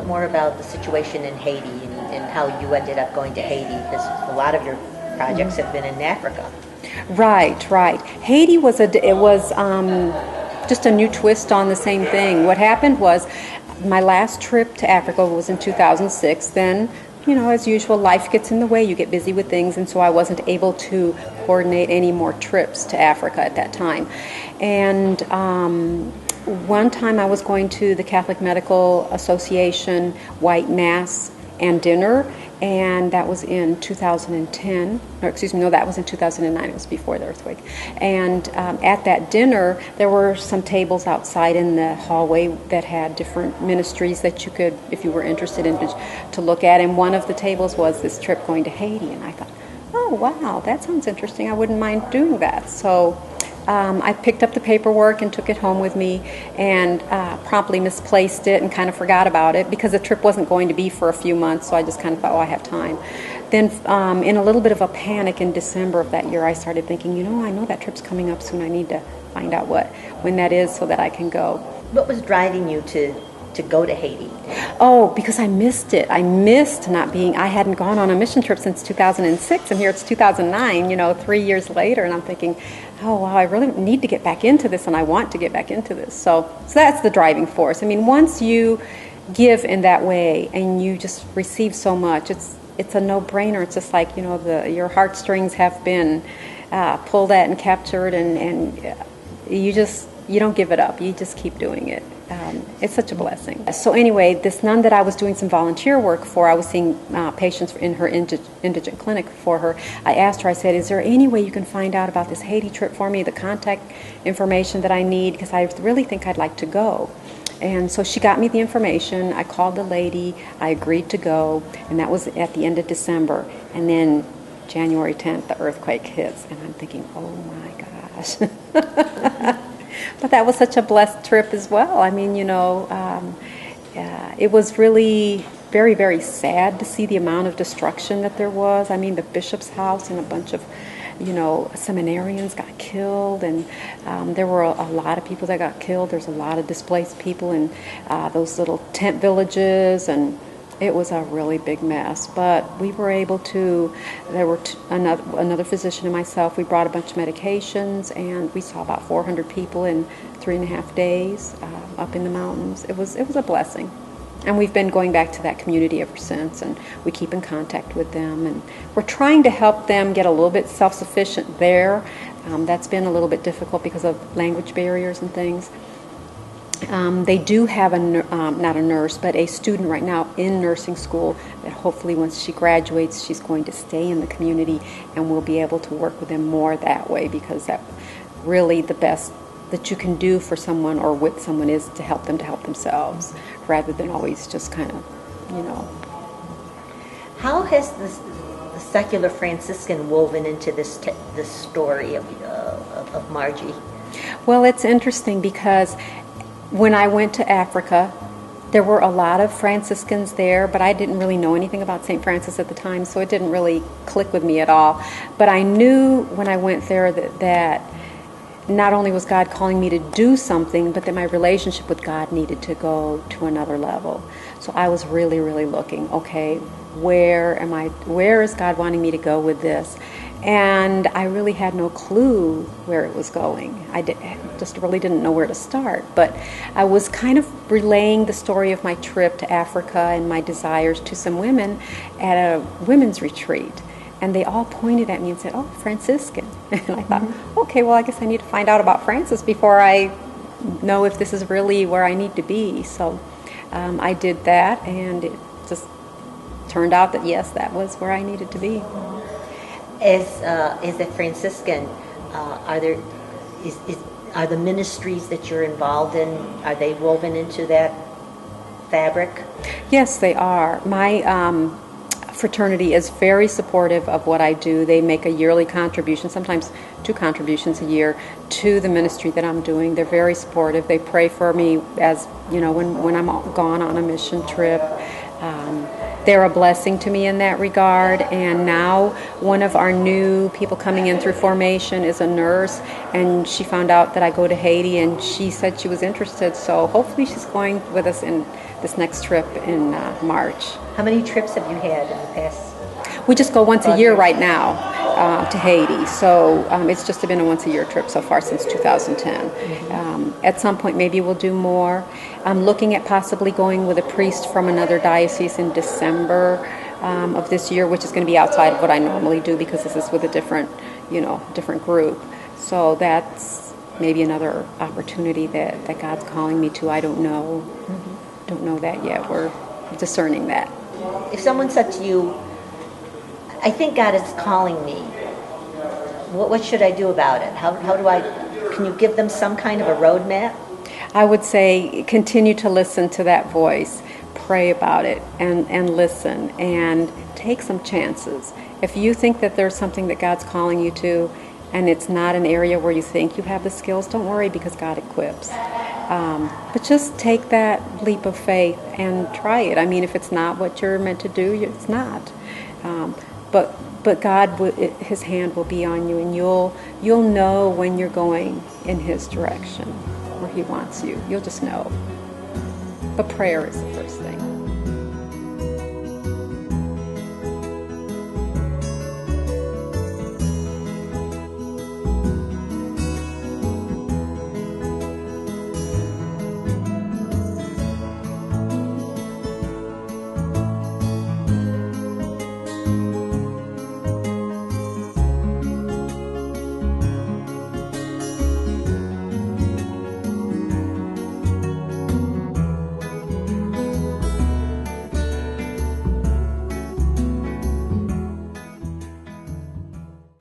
more about the situation in Haiti and how you ended up going to Haiti, because a lot of your projects have been in Africa. Right, right. Haiti was just a new twist on the same thing. What happened was my last trip to Africa was in 2006. Then, as usual, life gets in the way. You get busy with things, and so I wasn't able to coordinate any more trips to Africa at that time. And one time I was going to the Catholic Medical Association White Mass and dinner, and that was in 2010. Or excuse me, no, that was in 2009. It was before the earthquake. And at that dinner, there were some tables outside in the hallway that had different ministries that you could, if you were interested in, to look at. And one of the tables was this trip going to Haiti. And I thought, oh, wow, that sounds interesting. I wouldn't mind doing that. So I picked up the paperwork and took it home with me, and promptly misplaced it and kind of forgot about it because the trip wasn't going to be for a few months, so I just kind of thought, oh, I have time. Then in a little bit of a panic in December of that year, I started thinking, I know that trip's coming up soon. I need to find out when that is so that I can go. What was driving you to go to Haiti? Oh, because I missed it. I missed not being, I hadn't gone on a mission trip since 2006, and here it's 2009, 3 years later, and I'm thinking, oh, wow, I really need to get back into this, and I want to get back into this. So that's the driving force. I mean, once you give in that way and you just receive so much, it's a no-brainer. It's just like, your heartstrings have been pulled at and captured, and you don't give it up. You just keep doing it. It's such a blessing. So anyway, this nun that I was doing some volunteer work for, I was seeing patients in her indigent clinic for her. I asked her, I said, is there any way you can find out about this Haiti trip for me, the contact information that I need, because I really think I'd like to go. And so she got me the information. I called the lady. I agreed to go, and that was at the end of December. And then January 10th, the earthquake hits, and I'm thinking, oh my gosh. But that was such a blessed trip as well. I mean, it was really very, very sad to see the amount of destruction that there was. I mean, the bishop's house and a bunch of, seminarians got killed, and there were a lot of people that got killed. There's a lot of displaced people in those little tent villages, and it was a really big mess. But we were able to, there were another physician and myself, we brought a bunch of medications, and we saw about 400 people in 3.5 days up in the mountains. It was a blessing. And we've been going back to that community ever since, and we keep in contact with them, and we're trying to help them get a little bit self-sufficient there. That's been a little bit difficult because of language barriers and things. They do have not a nurse, but a student right now in nursing school that hopefully once she graduates, she's going to stay in the community, and we'll be able to work with them more that way, because that really the best that you can do for someone or with someone is to help them to help themselves, rather than always just kind of, How has the secular Franciscan woven into this story of Margie? Well, it's interesting because when I went to Africa, there were a lot of Franciscans there, but I didn't really know anything about St. Francis at the time, so it didn't really click with me at all. But I knew when I went there that not only was God calling me to do something, but that my relationship with God needed to go to another level. So I was really, really looking, okay, where is God wanting me to go with this? And I really had no clue where it was going. I just really didn't know where to start. But I was kind of relaying the story of my trip to Africa and my desires to some women at a women's retreat. And they all pointed at me and said, oh, Franciscan. And I thought, okay, well, I guess I need to find out about Francis before I know if this is really where I need to be. So I did that, and it just turned out that, yes, that was where I needed to be. As a Franciscan, are the ministries that you're involved in, are they woven into that fabric? Yes, they are. My fraternity is very supportive of what I do. They make a yearly contribution, sometimes 2 contributions a year, to the ministry that I'm doing. They're very supportive. They pray for me as, when I'm gone on a mission trip. They're a blessing to me in that regard. And now one of our new people coming in through formation is a nurse, and she found out that I go to Haiti, and she said she was interested. So hopefully she's going with us in this next trip in March. How many trips have you had in the past? We just go once a year right now to Haiti, so it's just been a once-a-year trip so far since 2010. At some point, maybe we'll do more. I'm looking at possibly going with a priest from another diocese in December of this year, which is going to be outside of what I normally do because this is with a different group. So that's maybe another opportunity that God's calling me to. I don't know. Don't know that yet. We're discerning that. If someone said to you, I think God is calling me, what should I do about it? Can you give them some kind of a roadmap? I would say continue to listen to that voice, pray about it, and listen, and take some chances. If you think that there's something that God's calling you to, and it's not an area where you think you have the skills, don't worry because God equips. But just take that leap of faith and try it. I mean, if it's not what you're meant to do, it's not. But God, His hand will be on you, and you'll know when you're going in His direction, where He wants you. You'll just know. But prayer is the first step.